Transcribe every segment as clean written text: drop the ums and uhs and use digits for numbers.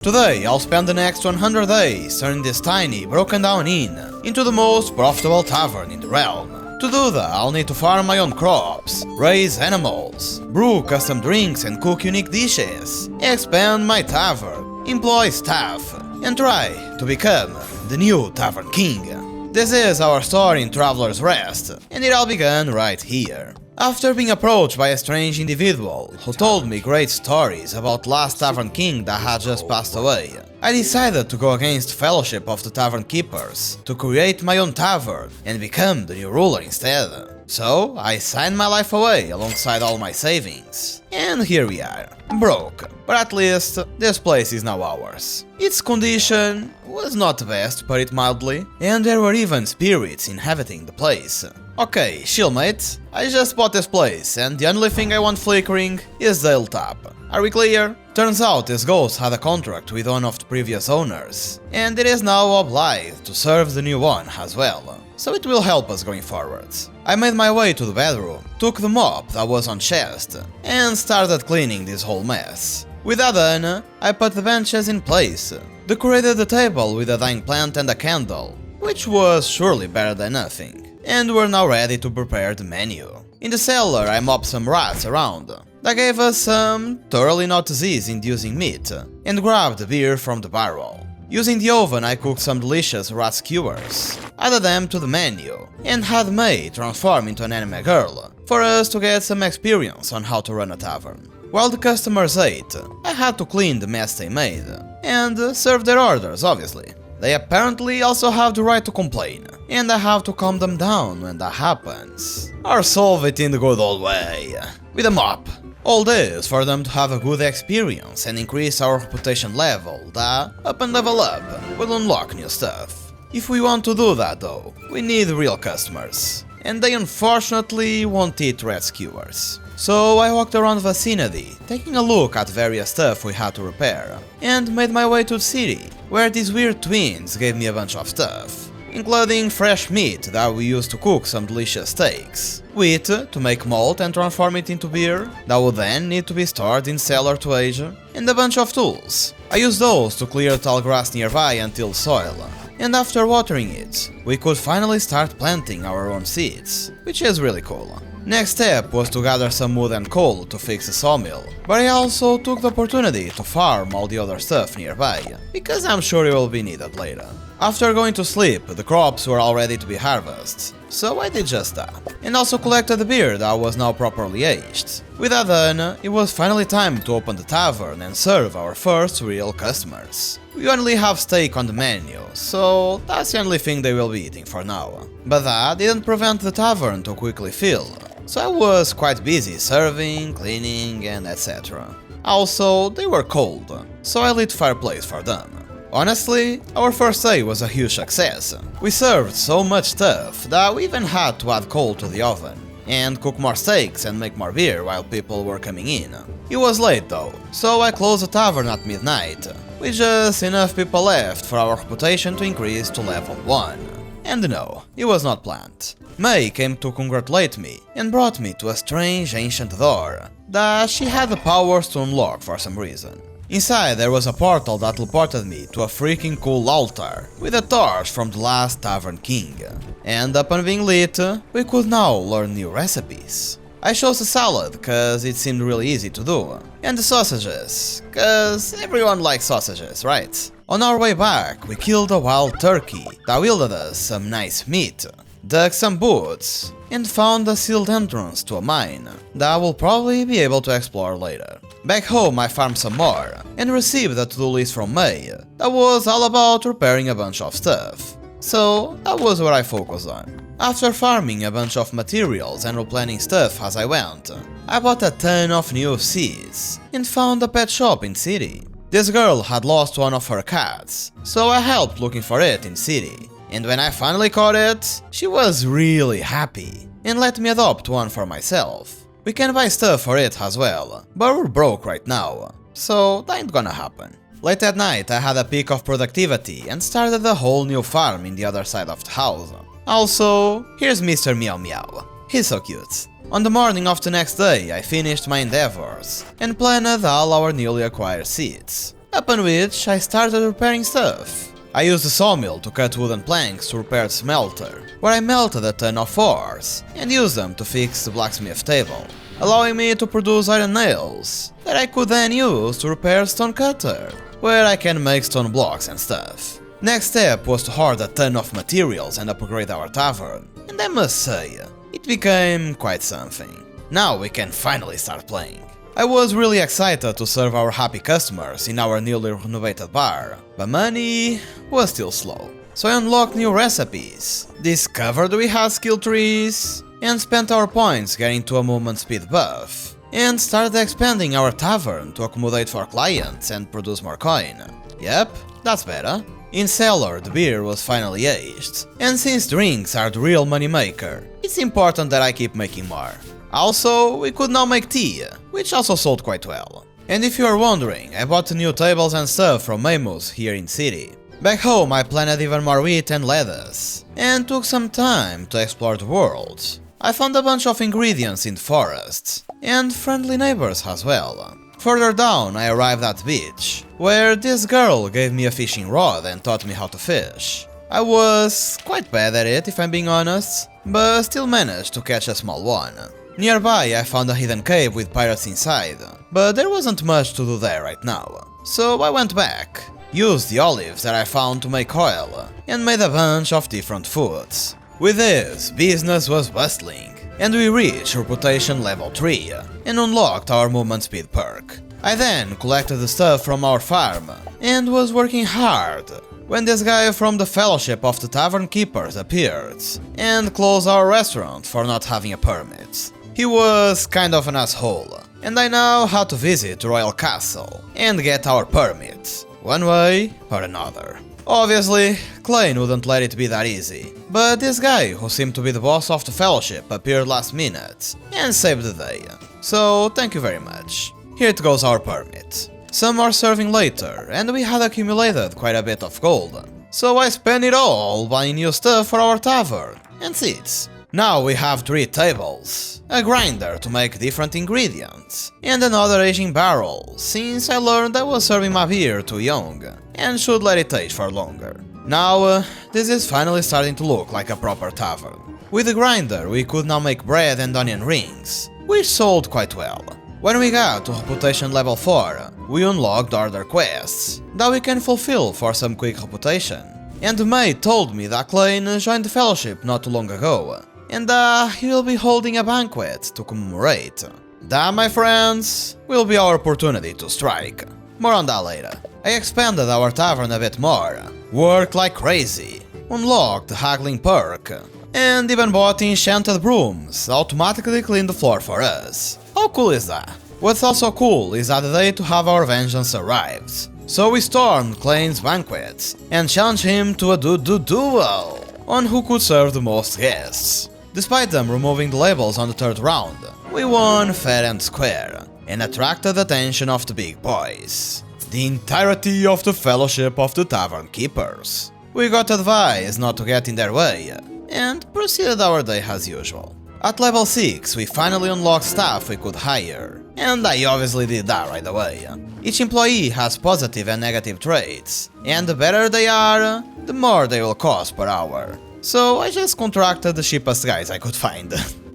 Today, I'll spend the next 100 days turning this tiny, broken down inn into the most profitable tavern in the realm. To do that, I'll need to farm my own crops, raise animals, brew custom drinks and cook unique dishes, expand my tavern, employ staff, and try to become the new Tavern King. This is our story in Traveler's Rest, and it all began right here. After being approached by a strange individual who told me great stories about last Tavern King that had just passed away, I decided to go against Fellowship of the Tavern Keepers to create my own tavern and become the new ruler instead. So I signed my life away alongside all my savings. And here we are, broke, but at least this place is now ours. Its condition was not the best, to put it mildly, and there were even spirits inhabiting the place. Okay, chill mate, I just bought this place and the only thing I want flickering is the hilltop. Are we clear? Turns out this ghost had a contract with one of the previous owners, and it is now obliged to serve the new one as well, so it will help us going forward. I made my way to the bedroom, took the mop that was on chest, and started cleaning this whole mess. With that done, I put the benches in place, decorated the table with a dying plant and a candle, which was surely better than nothing, and we're now ready to prepare the menu. In the cellar I mopped some rats around, that gave us some thoroughly not disease-inducing meat, and grabbed the beer from the barrel. Using the oven I cooked some delicious rat skewers, added them to the menu, and had May transform into an anime girl, for us to get some experience on how to run a tavern. While the customers ate, I had to clean the mess they made, and serve their orders obviously. They apparently also have the right to complain, and I have to calm them down when that happens. Or solve it in the good old way, with a mop. All this for them to have a good experience and increase our reputation level that, up and level up, will unlock new stuff. If we want to do that though, we need real customers, and they unfortunately won't eat red skewers. So I walked around the vicinity, taking a look at various stuff we had to repair, and made my way to the city, where these weird twins gave me a bunch of stuff, including fresh meat that we used to cook some delicious steaks, wheat to make malt and transform it into beer, that would then need to be stored in cellar to age, and a bunch of tools. I used those to clear tall grass nearby until soil, and after watering it, we could finally start planting our own seeds, which is really cool. Next step was to gather some wood and coal to fix a sawmill, but I also took the opportunity to farm all the other stuff nearby, because I'm sure it will be needed later. After going to sleep, the crops were all ready to be harvested, so I did just that, and also collected the beer that was now properly aged. With that done, it was finally time to open the tavern and serve our first real customers. We only have steak on the menu, so that's the only thing they will be eating for now. But that didn't prevent the tavern to quickly fill, so I was quite busy serving, cleaning and etc. Also, they were cold, so I lit fireplace for them. Honestly, our first day was a huge success. We served so much stuff that we even had to add coal to the oven, and cook more steaks and make more beer while people were coming in. It was late though, so I closed the tavern at midnight, with just enough people left for our reputation to increase to level 1. And no, it was not planned. May came to congratulate me and brought me to a strange ancient door that she had the powers to unlock for some reason. Inside there was a portal that teleported me to a freaking cool altar with a torch from the last Tavern King, and upon being lit, we could now learn new recipes. I chose the salad cause it seemed really easy to do, and the sausages, cause everyone likes sausages, right? On our way back, we killed a wild turkey that yielded us some nice meat, dug some boots, and found a sealed entrance to a mine that we'll probably be able to explore later. Back home I farmed some more, and received a to-do list from May that was all about repairing a bunch of stuff. So that was what I focused on. After farming a bunch of materials and replanning stuff as I went, I bought a ton of new seeds, and found a pet shop in city. This girl had lost one of her cats, so I helped looking for it in city. And when I finally caught it, she was really happy, and let me adopt one for myself. We can buy stuff for it as well, but we're broke right now, so that ain't gonna happen. Late at night I had a peak of productivity and started a whole new farm in the other side of the house. Also, here's Mr. Meow Meow, he's so cute. On the morning of the next day I finished my endeavors and planned all our newly acquired seeds. upon which I started repairing stuff. I used the sawmill to cut wooden planks to repair the smelter, where I melted a ton of ores and used them to fix the blacksmith table, allowing me to produce iron nails that I could then use to repair stone cutter, where I can make stone blocks and stuff. Next step was to hoard a ton of materials and upgrade our tavern, and I must say, it became quite something. Now we can finally start playing. I was really excited to serve our happy customers in our newly renovated bar, but money was still slow. So I unlocked new recipes, discovered we had skill trees, and spent our points getting to a movement speed buff, and started expanding our tavern to accommodate for clients and produce more coin. Yep, that's better. In cellar, the beer was finally aged, and since drinks are the real money maker, it's important that I keep making more. Also, we could now make tea, which also sold quite well. And if you are wondering, I bought the new tables and stuff from Mamus here in city. Back home I planted even more wheat and lettuce, and took some time to explore the world. I found a bunch of ingredients in the forests, and friendly neighbors as well. Further down I arrived at the beach, where this girl gave me a fishing rod and taught me how to fish. I was quite bad at it if I'm being honest, but still managed to catch a small one. Nearby I found a hidden cave with pirates inside, but there wasn't much to do there right now, so I went back, used the olives that I found to make oil, and made a bunch of different foods. With this, business was bustling, and we reached reputation level 3, and unlocked our movement speed perk. I then collected the stuff from our farm, and was working hard, when this guy from the Fellowship of the Tavern Keepers appeared, and closed our restaurant for not having a permit. He was kind of an asshole, and I now had to visit the Royal Castle, and get our permit, one way or another. Obviously, Klein wouldn't let it be that easy, but this guy, who seemed to be the boss of the Fellowship, appeared last minute, and saved the day. So thank you very much. Here it goes our permit. Some more serving later, and we had accumulated quite a bit of gold, so I spent it all buying new stuff for our tavern, and seats. Now we have 3 tables, a grinder to make different ingredients, and another aging barrel, since I learned I was serving my beer too young, and should let it age for longer. Now, this is finally starting to look like a proper tavern. With the grinder we could now make bread and onion rings, which sold quite well. When we got to reputation level 4, we unlocked other quests that we can fulfill for some quick reputation. And the maid told me that Klein joined the Fellowship not too long ago, and he will be holding a banquet to commemorate. That, my friends, will be our opportunity to strike. More on that later. I expanded our tavern a bit more, worked like crazy, unlocked the haggling perk, and even bought enchanted brooms that automatically clean the floor for us. How cool is that? What's also cool is that the day to have our vengeance arrives. So we stormed Klein's banquet and challenged him to a duel on who could serve the most guests. Despite them removing the labels on the 3rd round, we won fair and square, and attracted the attention of the big boys, the entirety of the Fellowship of the Tavern Keepers. We got advice not to get in their way, and proceeded our day as usual. At level 6 we finally unlocked staff we could hire, and I obviously did that right away. Each employee has positive and negative traits, and the better they are, the more they will cost per hour. So I just contracted the cheapest guys I could find.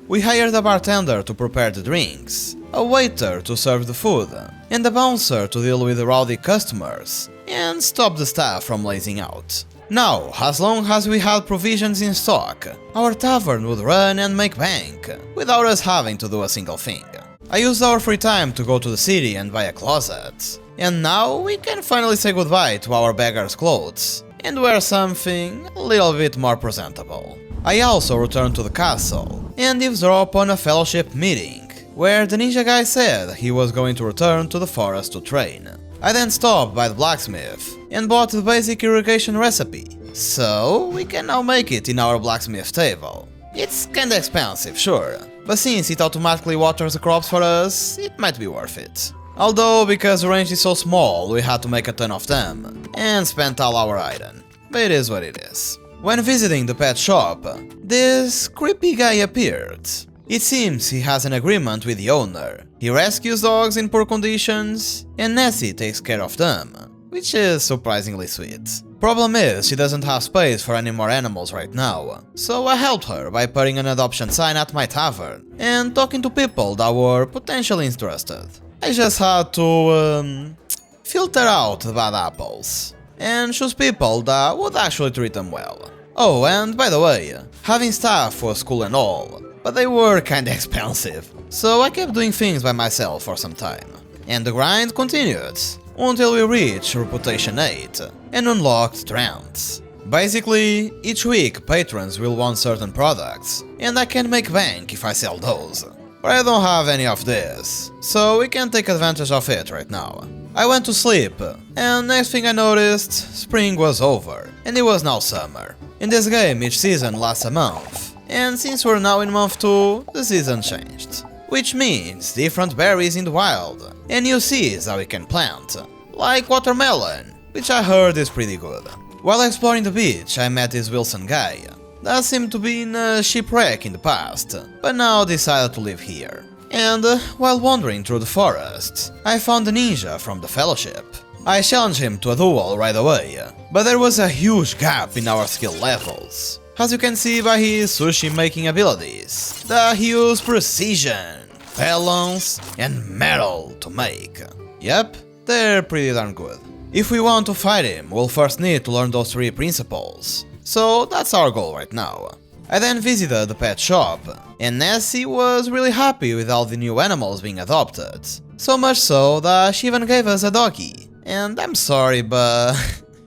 We hired a bartender to prepare the drinks, a waiter to serve the food, and a bouncer to deal with the rowdy customers, and stop the staff from lazing out. Now, as long as we had provisions in stock, our tavern would run and make bank, without us having to do a single thing. I used our free time to go to the city and buy a closet, and now we can finally say goodbye to our beggar's clothes, and wear something a little bit more presentable. I also returned to the castle, and eavesdropped on a Fellowship meeting, where the ninja guy said he was going to return to the forest to train. I then stopped by the blacksmith, and bought the basic irrigation recipe, so we can now make it in our blacksmith table. It's kinda expensive, sure, but since it automatically waters the crops for us, it might be worth it. Although, because the range is so small, we had to make a ton of them, and spent all our iron. But it is what it is. When visiting the pet shop, this creepy guy appeared. It seems he has an agreement with the owner. He rescues dogs in poor conditions, and Nessie takes care of them, which is surprisingly sweet. Problem is, she doesn't have space for any more animals right now, so I helped her by putting an adoption sign at my tavern and talking to people that were potentially interested. I just had to, filter out the bad apples and choose people that would actually treat them well. Oh, and by the way, having staff was cool and all, but they were kinda expensive, so I kept doing things by myself for some time. And the grind continued until we reached Reputation 8 and unlocked Trends. Basically, each week patrons will want certain products, and I can make bank if I sell those. But I don't have any of this, so we can take advantage of it right now. I went to sleep, and next thing I noticed, spring was over, and it was now summer. In this game, each season lasts a month, and since we're now in month 2, the season changed. Which means different berries in the wild, and new seeds that we can plant, like watermelon, which I heard is pretty good. While exploring the beach, I met this Wilson guy that seemed to be in a shipwreck in the past, but now decided to live here. And while wandering through the forest, I found a ninja from the Fellowship. I challenged him to a duel right away, but there was a huge gap in our skill levels. As you can see by his sushi making abilities, that he used precision, balance, and metal to make. Yep, they're pretty darn good. If we want to fight him, we'll first need to learn those 3 principles, so that's our goal right now. I then visited the pet shop, and Nessie was really happy with all the new animals being adopted. So much so that she even gave us a doggy. And I'm sorry, but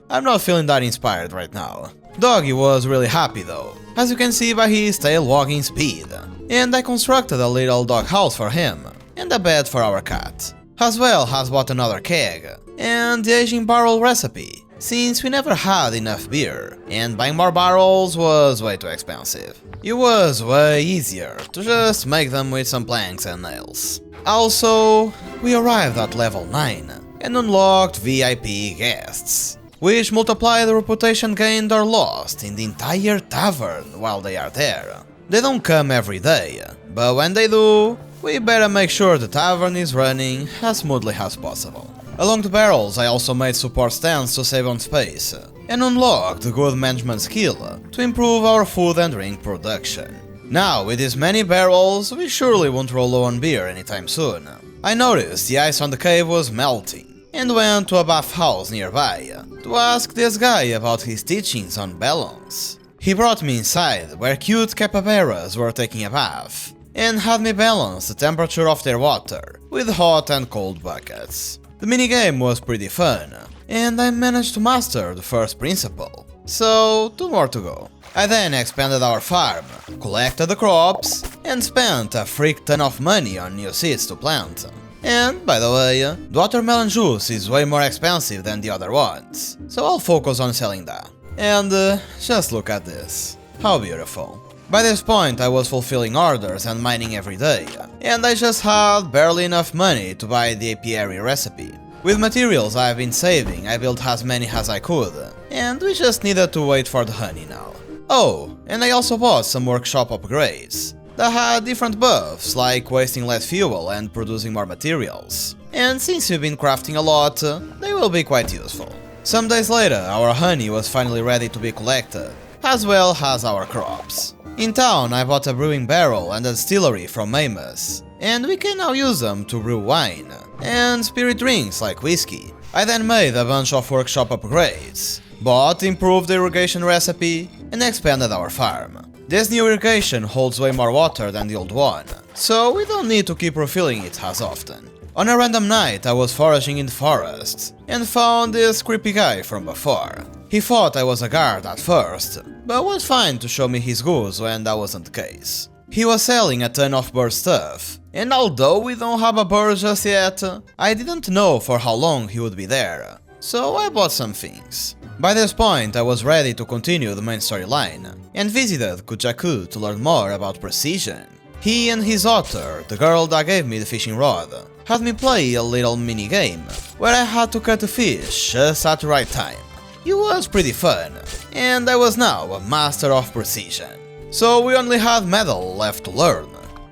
I'm not feeling that inspired right now. Doggy was really happy though, as you can see by his tail wagging speed. And I constructed a little dog house for him, and a bed for our cat. As well as bought another keg, and the aging barrel recipe, since we never had enough beer, and buying more barrels was way too expensive. It was way easier to just make them with some planks and nails. Also, we arrived at level 9, and unlocked VIP guests, which multiply the reputation gained or lost in the entire tavern while they are there. They don't come every day, but when they do, we better make sure the tavern is running as smoothly as possible. Along the barrels I also made support stands to save on space, and unlocked the good management skill to improve our food and drink production. Now, with these many barrels, we surely won't roll low on beer anytime soon. I noticed the ice on the cave was melting, and went to a bathhouse nearby to ask this guy about his teachings on balance. He brought me inside where cute capybaras were taking a bath, and had me balance the temperature of their water with hot and cold buckets. The minigame was pretty fun, and I managed to master the first principle, so 2 more to go. I then expanded our farm, collected the crops, and spent a freak ton of money on new seeds to plant. And, by the way, the watermelon juice is way more expensive than the other ones, so I'll focus on selling that. And just look at this. How beautiful. By this point I was fulfilling orders and mining every day, and I just had barely enough money to buy the apiary recipe. With materials I've been saving, I built as many as I could, and we just needed to wait for the honey now. Oh, and I also bought some workshop upgrades that had different buffs, like wasting less fuel and producing more materials. And since we've been crafting a lot, they will be quite useful. Some days later, our honey was finally ready to be collected, as well as our crops. In town, I bought a brewing barrel and a distillery from Amos, and we can now use them to brew wine and spirit drinks like whiskey. I then made a bunch of workshop upgrades, bought improved irrigation recipe, and expanded our farm. This new irrigation holds way more water than the old one, so we don't need to keep refilling it as often. On a random night I was foraging in the forest, and found this creepy guy from before. He thought I was a guard at first, but was fine to show me his goods when that wasn't the case. He was selling a ton of bird stuff, and although we don't have a bird just yet, I didn't know for how long he would be there, so I bought some things. By this point I was ready to continue the main storyline, and visited Kujaku to learn more about precision. He and his otter, the girl that gave me the fishing rod, had me play a little mini-game, where I had to cut the fish just at the right time. It was pretty fun, and I was now a master of precision. So we only had metal left to learn,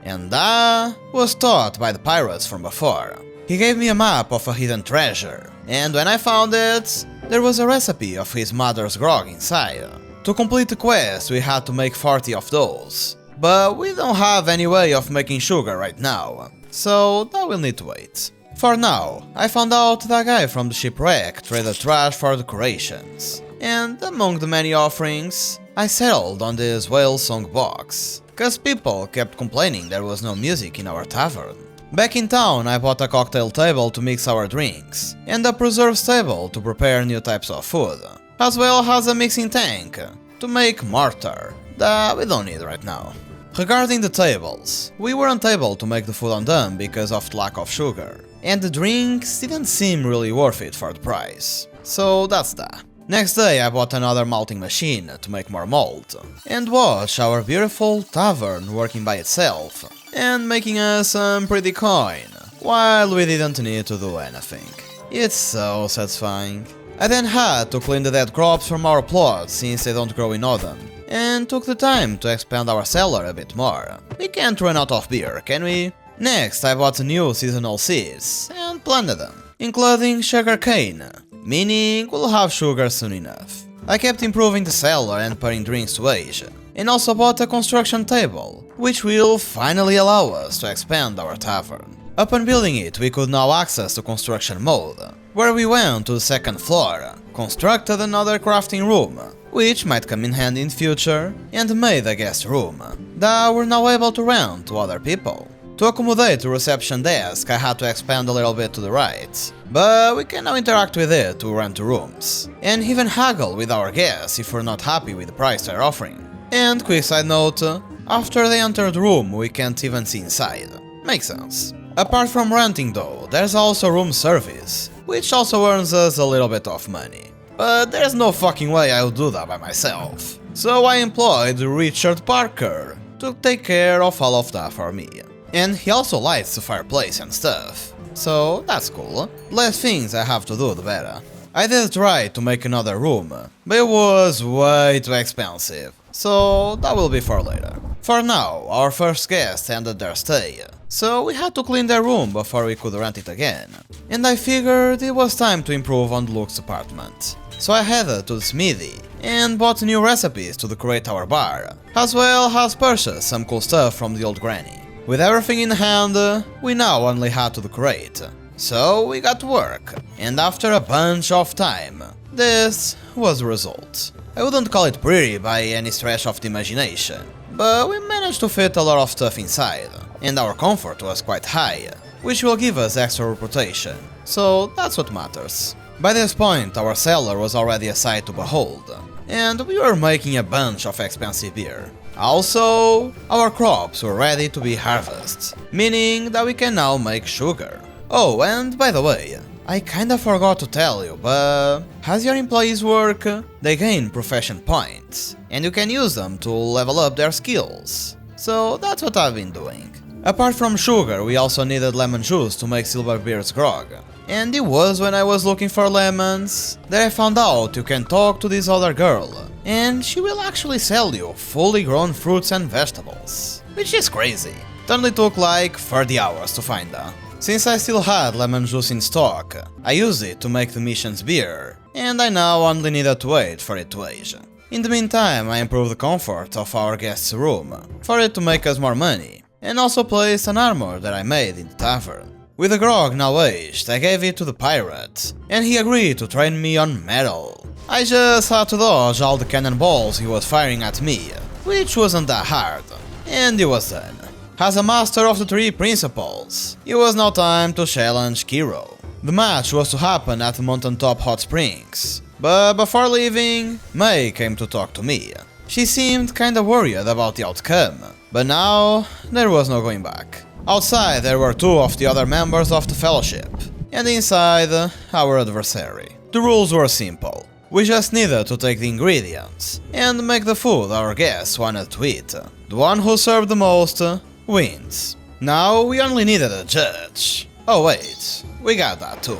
and that was taught by the pirates from before. He gave me a map of a hidden treasure, and when I found it, there was a recipe of his mother's grog inside. To complete the quest, we had to make 40 of those, but we don't have any way of making sugar right now, so that will need to wait. For now, I found out that guy from the shipwreck traded trash for decorations, and among the many offerings, I settled on this whale song box, cause people kept complaining there was no music in our tavern. Back in town, I bought a cocktail table to mix our drinks, and a preserves table to prepare new types of food, as well as a mixing tank to make mortar that we don't need right now. Regarding the tables, we weren't able to make the food on them because of the lack of sugar, and the drinks didn't seem really worth it for the price, so that's that. Next day I bought another malting machine to make more malt, and watch our beautiful tavern working by itself, and making us some pretty coin, while we didn't need to do anything. It's so satisfying. I then had to clean the dead crops from our plots since they don't grow in autumn, and took the time to expand our cellar a bit more. We can't run out of beer, can we? Next I bought new seasonal seeds, and planted them, including sugarcane, meaning we'll have sugar soon enough. I kept improving the cellar and putting drinks to age, and also bought a construction table, which will finally allow us to expand our tavern. Upon building it, we could now access the construction mode, where we went to the second floor, constructed another crafting room, which might come in handy in future, and made a guest room, that we're now able to rent to other people. To accommodate the reception desk, I had to expand a little bit to the right, but we can now interact with it to rent the rooms, and even haggle with our guests if we're not happy with the price they're offering. And quick side note, after they enter the room we can't even see inside. Makes sense. Apart from renting though, there's also room service, which also earns us a little bit of money. But there's no fucking way I would do that by myself, so I employed Richard Parker to take care of all of that for me. And he also lights the fireplace and stuff, so that's cool. Less things I have to do, the better. I did try to make another room, but it was way too expensive, so that will be for later. For now, our first guest ended their stay, so we had to clean their room before we could rent it again. And I figured it was time to improve on the looks department. So I headed to the smithy and bought new recipes to decorate our bar, as well as purchased some cool stuff from the old granny. With everything in hand, we now only had to decorate. So we got to work, and after a bunch of time, this was the result. I wouldn't call it pretty by any stretch of the imagination, but we managed to fit a lot of stuff inside, and our comfort was quite high, which will give us extra reputation, so that's what matters. By this point our cellar was already a sight to behold, and we were making a bunch of expensive beer. Also, our crops were ready to be harvested, meaning that we can now make sugar. Oh, and by the way, I kinda forgot to tell you, but as your employees work, they gain profession points, and you can use them to level up their skills. So that's what I've been doing. Apart from sugar, we also needed lemon juice to make Silverbeard's grog. And it was when I was looking for lemons that I found out you can talk to this other girl, and she will actually sell you fully grown fruits and vegetables. Which is crazy. It only took like 30 hours to find her. Since I still had lemon juice in stock, I used it to make the mission's beer, and I now only needed to wait for it to age. In the meantime, I improved the comfort of our guest's room, for it to make us more money, and also placed an armor that I made in the tavern. With the grog now aged, I gave it to the pirate, and he agreed to train me on metal. I just had to dodge all the cannonballs he was firing at me, which wasn't that hard, and it was done. As a master of the three principles, it was now time to challenge Kiro. The match was to happen at the mountaintop hot springs, but before leaving, May came to talk to me. She seemed kinda worried about the outcome, but now there was no going back. Outside there were two of the other members of the fellowship, and inside our adversary. The rules were simple. We just needed to take the ingredients and make the food our guests wanted to eat. The one who served the most wins. Now we only needed a judge. Oh wait, we got that too.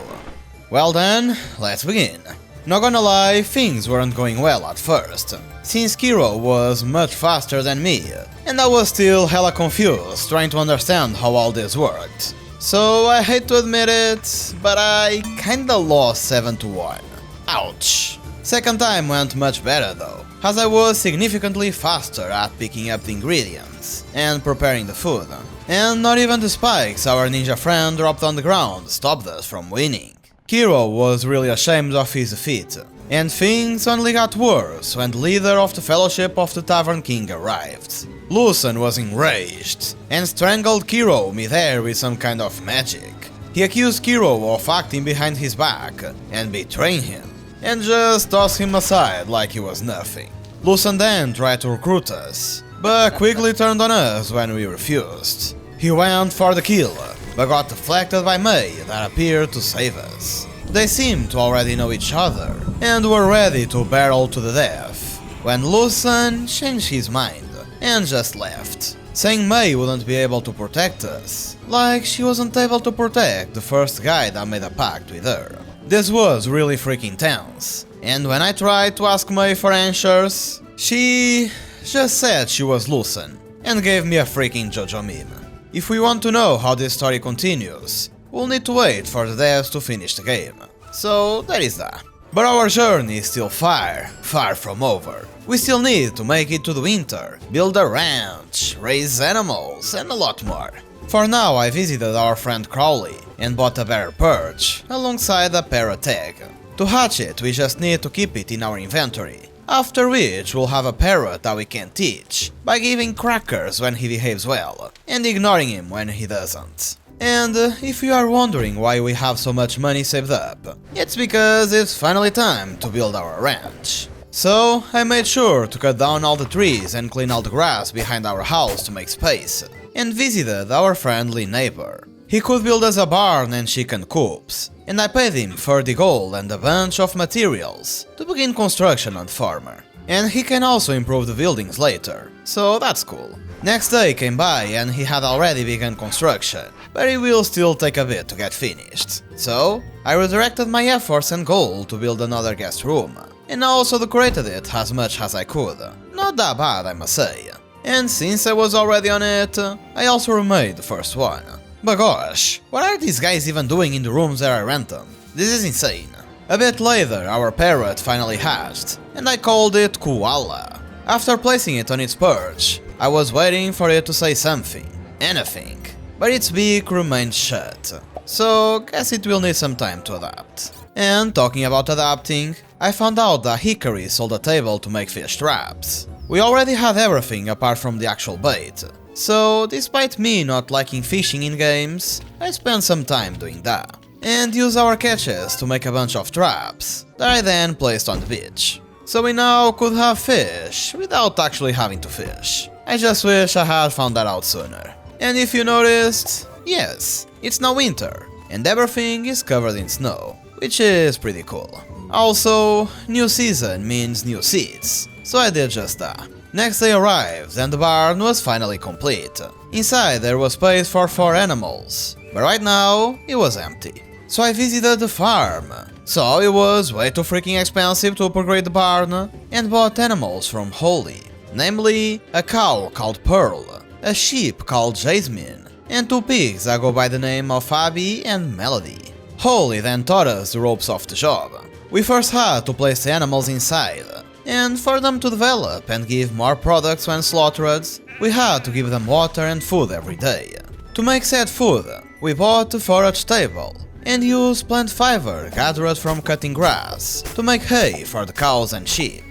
Well then, let's begin. Not gonna lie, things weren't going well at first, since Kiro was much faster than me, and I was still hella confused trying to understand how all this worked. So I hate to admit it, but I kinda lost 7 to 1. Ouch. Second time went much better though, as I was significantly faster at picking up the ingredients and preparing the food, and not even the spikes our ninja friend dropped on the ground stopped us from winning. Kiro was really ashamed of his defeat, and things only got worse when the leader of the Fellowship of the Tavern King arrived. Lucen was enraged and strangled Kiro midair with some kind of magic. He accused Kiro of acting behind his back and betraying him, and just tossed him aside like he was nothing. Lucen then tried to recruit us, but quickly turned on us when we refused. He went for the kill, but got deflected by Mei that appeared to save us. They seemed to already know each other, and were ready to barrel to the death, when Lucen changed his mind and just left, saying Mei wouldn't be able to protect us, like she wasn't able to protect the first guy that made a pact with her. This was really freaking tense, and when I tried to ask Mei for answers, she just said she was Lucen, and gave me a freaking JoJo meme. If we want to know how this story continues, we'll need to wait for the devs to finish the game. So that is that. But our journey is still far from over. We still need to make it to the winter, build a ranch, raise animals, and a lot more. For now I visited our friend Crowley and bought a better perch, alongside a parrot egg. To hatch it we just need to keep it in our inventory. After which we'll have a parrot that we can teach, by giving crackers when he behaves well, and ignoring him when he doesn't. And if you are wondering why we have so much money saved up, it's because it's finally time to build our ranch. So I made sure to cut down all the trees and clean all the grass behind our house to make space, and visited our friendly neighbor. He could build us a barn and chicken coops, and I paid him 30 gold and a bunch of materials to begin construction on the farmer. And he can also improve the buildings later, so that's cool. Next day came by and he had already begun construction, but it will still take a bit to get finished. So I redirected my efforts and gold to build another guest room, and also decorated it as much as I could. Not that bad, I must say. And since I was already on it, I also remade the first one. But gosh, what are these guys even doing in the rooms that I rent them? This is insane. A bit later, our parrot finally hatched, and I called it Koala. After placing it on its perch, I was waiting for it to say something, anything, but its beak remained shut, so guess it will need some time to adapt. And talking about adapting, I found out that Hikari sold a table to make fish traps. We already had everything apart from the actual bait, so despite me not liking fishing in games, I spent some time doing that, and used our catches to make a bunch of traps that I then placed on the beach. So we now could have fish without actually having to fish. I just wish I had found that out sooner. And if you noticed, yes, it's now winter, and everything is covered in snow, which is pretty cool. Also, new season means new seeds, so I did just that. Next day arrived and the barn was finally complete. Inside there was space for 4 animals, but right now it was empty. So I visited the farm. So it was way too freaking expensive to upgrade the barn, and bought animals from Holy, namely a cow called Pearl, a sheep called Jasmine, and 2 pigs that go by the name of Abby and Melody. Holy then taught us the ropes of the job. We first had to place the animals inside, and for them to develop and give more products when slaughtered, we had to give them water and food every day. To make said food, we bought a forage table, and used plant fiber gathered from cutting grass to make hay for the cows and sheep.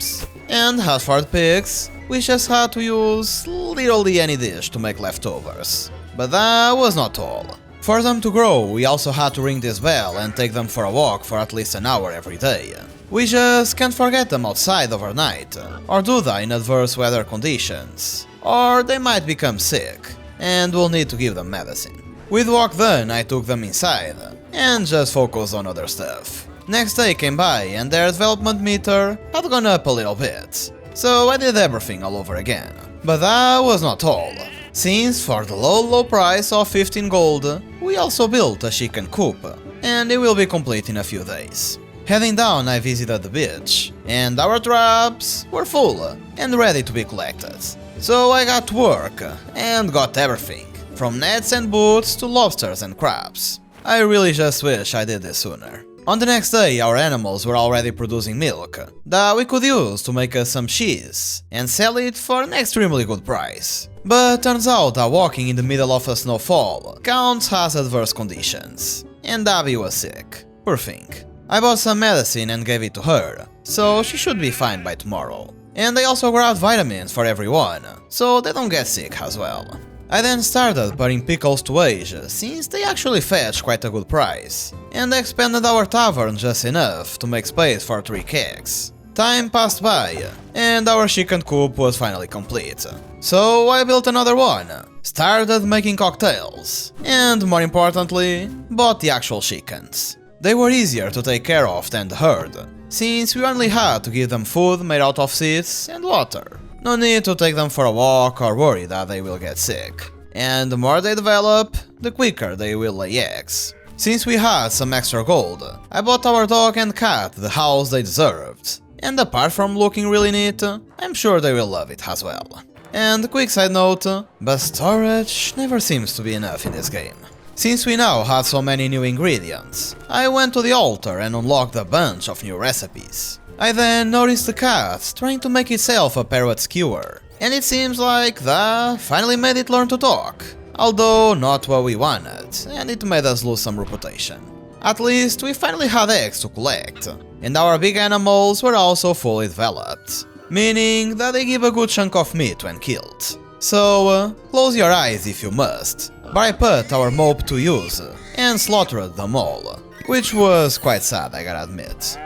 And as for the pigs, we just had to use literally any dish to make leftovers. But that was not all. For them to grow, we also had to ring this bell and take them for a walk for at least an hour every day. We just can't forget them outside overnight, or do that in adverse weather conditions, or they might become sick, and we'll need to give them medicine. With walk done, I took them inside, and just focused on other stuff. Next day came by and their development meter had gone up a little bit, so I did everything all over again. But that was not all, since for the low price of 15 gold, we also built a chicken coop, and it will be complete in a few days. Heading down, I visited the beach, and our traps were full and ready to be collected. So I got to work and got everything, from nets and boots to lobsters and crabs. I really just wish I did this sooner. On the next day, our animals were already producing milk that we could use to make us some cheese and sell it for an extremely good price. But turns out that walking in the middle of a snowfall counts as adverse conditions, and Abby was sick. Poor thing. I bought some medicine and gave it to her, so she should be fine by tomorrow. And I also grabbed vitamins for everyone, so they don't get sick as well. I then started putting pickles to age, since they actually fetch quite a good price, and I expanded our tavern just enough to make space for 3 kegs. Time passed by, and our chicken coop was finally complete. So I built another one, started making cocktails, and more importantly, bought the actual chickens. They were easier to take care of than the herd, since we only had to give them food made out of seeds and water. No need to take them for a walk or worry that they will get sick. And the more they develop, the quicker they will lay eggs. Since we had some extra gold, I bought our dog and cat the house they deserved. And apart from looking really neat, I'm sure they will love it as well. And quick side note, but storage never seems to be enough in this game. Since we now had so many new ingredients, I went to the altar and unlocked a bunch of new recipes. I then noticed the cat trying to make itself a parrot skewer, and it seems like that finally made it learn to talk, although not what we wanted, and it made us lose some reputation. At least we finally had eggs to collect, and our big animals were also fully developed, meaning that they give a good chunk of meat when killed. So close your eyes if you must, but I put our mob to use and slaughtered them all, which was quite sad, I gotta admit.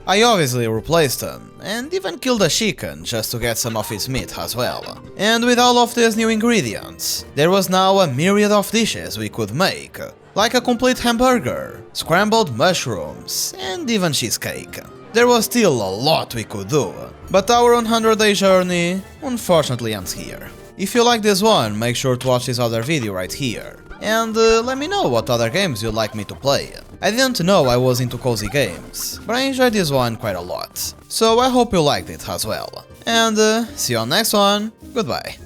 I obviously replaced them, and even killed a chicken just to get some of its meat as well. And with all of these new ingredients, there was now a myriad of dishes we could make, like a complete hamburger, scrambled mushrooms, and even cheesecake. There was still a lot we could do, but our 100-day journey unfortunately ends here. If you like this one, make sure to watch this other video right here, and let me know what other games you'd like me to play. I didn't know I was into cozy games, but I enjoyed this one quite a lot, so I hope you liked it as well. And see you on next one, goodbye.